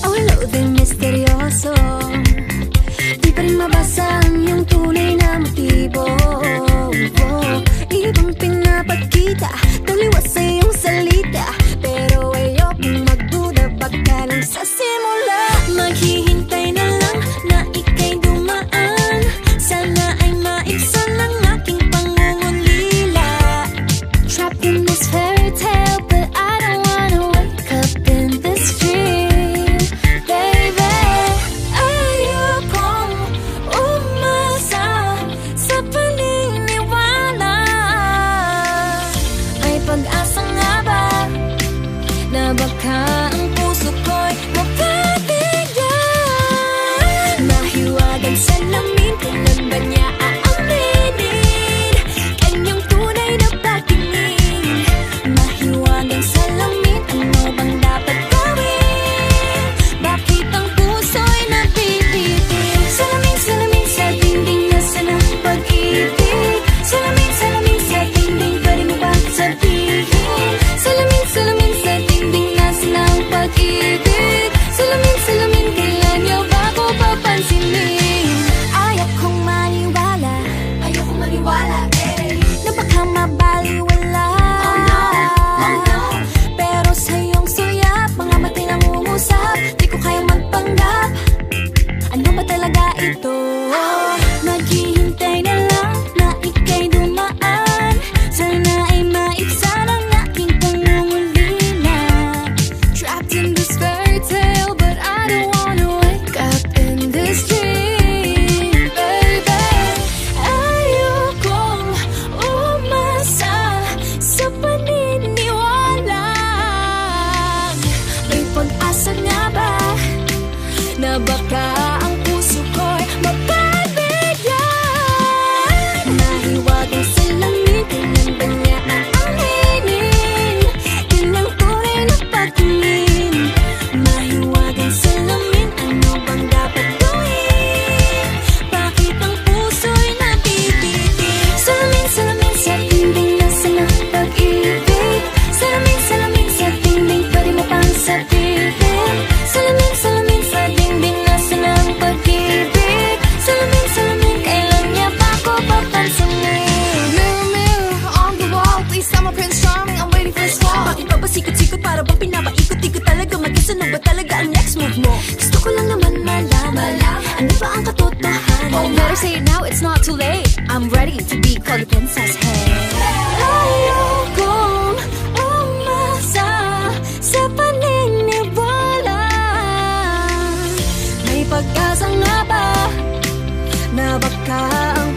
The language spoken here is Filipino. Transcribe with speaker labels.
Speaker 1: Awalo din misteryoso, di pa rin mabasa ang iyong tunay na motibo. Ibang pinapagkita, taliwas sa iyong salita, pero ayokong magduda pagka lang sa simula. Maghihintay na lang na ika'y dumaan, sana ay maibsan ang aking pangungulila. Trapped in this fairy tale, but I don't wanna wake up in this dream, baby. Ayokong umasa sa paniniwala. May pag-asa nga ba na baka ang puso ko'y mapabigyan? Mahiwagang salamin, kailan ba niya aaminin kanyang tunay na pagtingin? Mahiwagang salamin, ano bang dapat gawin? Bakit ang puso'y napipitin? Salamin, salamin sa dingding, nasaan ang pag-ibig? Salamin, salamin sa dingding, pwede mo ba sabihin? Salamin, salamin sa dingding, nasaan ang pag-ibig? Salamin, salamin, kailan niyo ba ako papansinin? Ayokong maniwala, na baka mabaliwala. Oh no, pero sa iyong suya, mga mati nangungusap, di ko kayang magpanggap. Ano ba talaga ito? Naghihintay na lang na ika'y dumaan, sana ay maibsan ang aking pangungulila. Trapped in this fairy tale, but I don't wanna wake up in this dream, baby. Ayokong umasa sa paniniwala. May pag-asa nga ba na baka ang puso ko'y mapabigyan? Mahiwagang salamin, kailan ba niya aaminin kanyang tunay na pagtingin? Mahiwagang salamin, ano bang dapat gawin? Bakit ang puso'y nabibitin? Salamin, salamin sa dingding, nasaan ang pag-ibig? Salamin, salamin sa dingding, pwede mo pang sabihin? Salamin, salamin sa dingding, nasaan ang pag-ibig? Salamin, salamin, kailan niya ba ako papansinin?
Speaker 2: Mirror, mirror on the wall, please tell my Prince Charming I'm waiting for this call.
Speaker 1: Bakit pa ba sikot-sikot, para bang pinapaikot-ikot talaga? Mag-isa na ba talaga ang next move mo? Gusto ko lang naman malaman, ano ba ang katotohanan?
Speaker 2: Oh, better say it now, it's not too late. I'm ready to be called a princess, hey.
Speaker 1: Ayokong umasa sa paniniwala. May pag-asa nga ba na baka ang